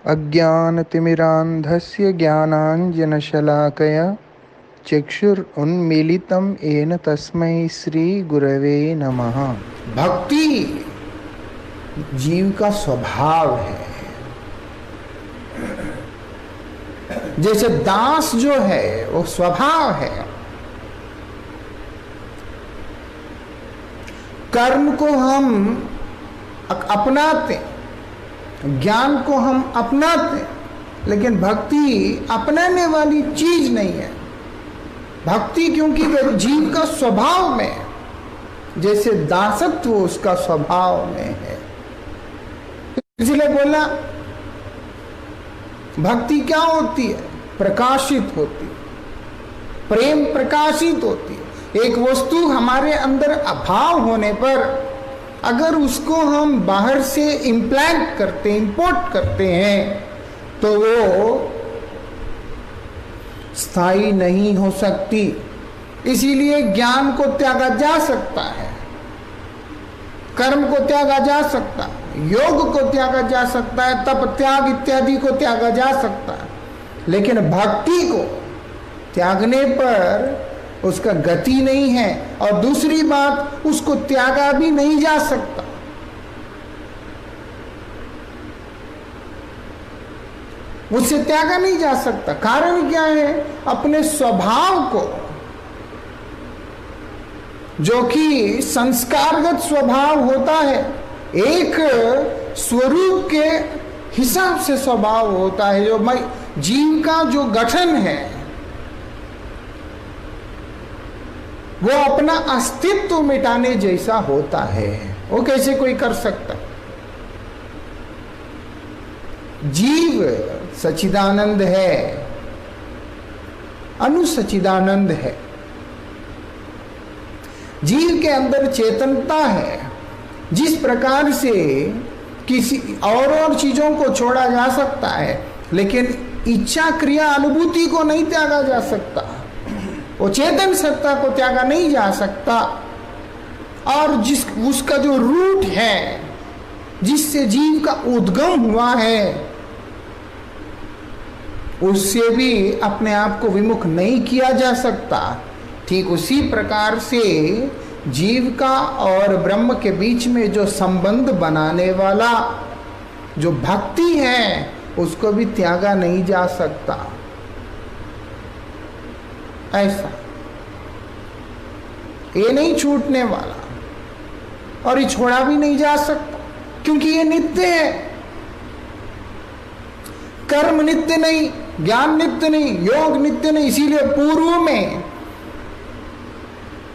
अज्ञानतिमिरान्धस्य ज्ञानाञ्जनशलाकया चक्षुरुन्मीलितं येन तस्मै श्रीगुरवे नमः। भक्ति जीव का स्वभाव है। जैसे दास जो है वो स्वभाव है। कर्म को हम अपनाते, ज्ञान को हम अपनाते, लेकिन भक्ति अपनाने वाली चीज नहीं है। भक्ति क्योंकि वह जीव का स्वभाव में है, जैसे दासत्व उसका स्वभाव में है। इसलिए बोला भक्ति क्या होती है? प्रकाशित होती है, प्रेम प्रकाशित होती है। एक वस्तु हमारे अंदर अभाव होने पर अगर उसको हम बाहर से इम्प्लांट करते, इंपोर्ट करते हैं, तो वो स्थायी नहीं हो सकती। इसीलिए ज्ञान को त्यागा जा सकता है, कर्म को त्यागा जा सकता है, योग को त्यागा जा सकता है, तप त्याग इत्यादि को त्यागा जा सकता है, लेकिन भक्ति को त्यागने पर उसका गति नहीं है। और दूसरी बात, उसको त्यागा भी नहीं जा सकता। उससे त्यागा नहीं जा सकता। कारण क्या है? अपने स्वभाव को, जो कि संस्कारगत स्वभाव होता है, एक स्वरूप के हिसाब से स्वभाव होता है। जो जीव का जो गठन है वो अपना अस्तित्व मिटाने जैसा होता है। वो कैसे कोई कर सकता? जीव सच्चिदानंद है, अनुसच्चिदानंद है। जीव के अंदर चेतनता है। जिस प्रकार से किसी और चीजों को छोड़ा जा सकता है, लेकिन इच्छा क्रिया अनुभूति को नहीं त्यागा जा सकता। वो चेतन सत्ता को त्यागा नहीं जा सकता। और उसका जो रूट है, जिससे जीव का उद्गम हुआ है, उससे भी अपने आप को विमुख नहीं किया जा सकता। ठीक उसी प्रकार से जीव का और ब्रह्म के बीच में जो संबंध बनाने वाला जो भक्ति है, उसको भी त्यागा नहीं जा सकता। ऐसा ये नहीं छूटने वाला, और ये छोड़ा भी नहीं जा सकता, क्योंकि ये नित्य है। कर्म नित्य नहीं, ज्ञान नित्य नहीं, योग नित्य नहीं। इसीलिए पूर्व में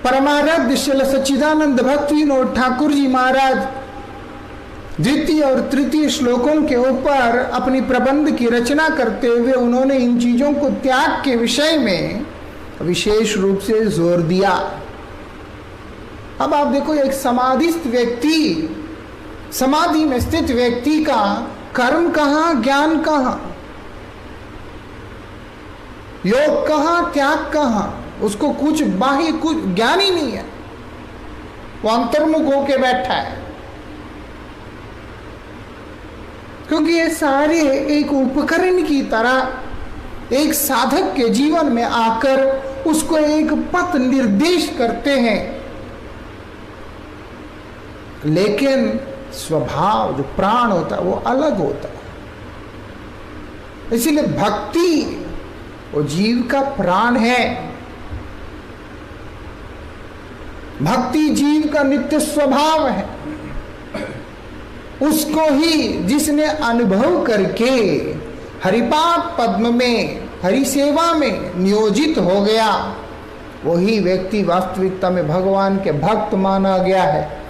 परमाराध्य श्री सच्चिदानंद भक्ति विनोद ठाकुर जी महाराज द्वितीय और तृतीय श्लोकों के ऊपर अपनी प्रबंध की रचना करते हुए उन्होंने इन चीजों को त्याग के विषय में विशेष रूप से जोर दिया। अब आप देखो, एक समाधिस्थ व्यक्ति, समाधि में स्थित व्यक्ति का कर्म कहां, ज्ञान कहां, योग कहां, त्याग कहां? उसको कुछ बाह्य कुछ ज्ञान ही नहीं है। वो अंतर्मुख होके बैठा है, क्योंकि ये सारे एक उपकरण की तरह एक साधक के जीवन में आकर उसको एक पथ निर्देश करते हैं, लेकिन स्वभाव जो प्राण होता है वो अलग होता है। इसीलिए भक्ति वो जीव का प्राण है। भक्ति जीव का नित्य स्वभाव है। उसको ही जिसने अनुभव करके हरिपाद पद्म में, हरि सेवा में नियोजित हो गया, वही व्यक्ति वास्तविकता में भगवान के भक्त माना गया है।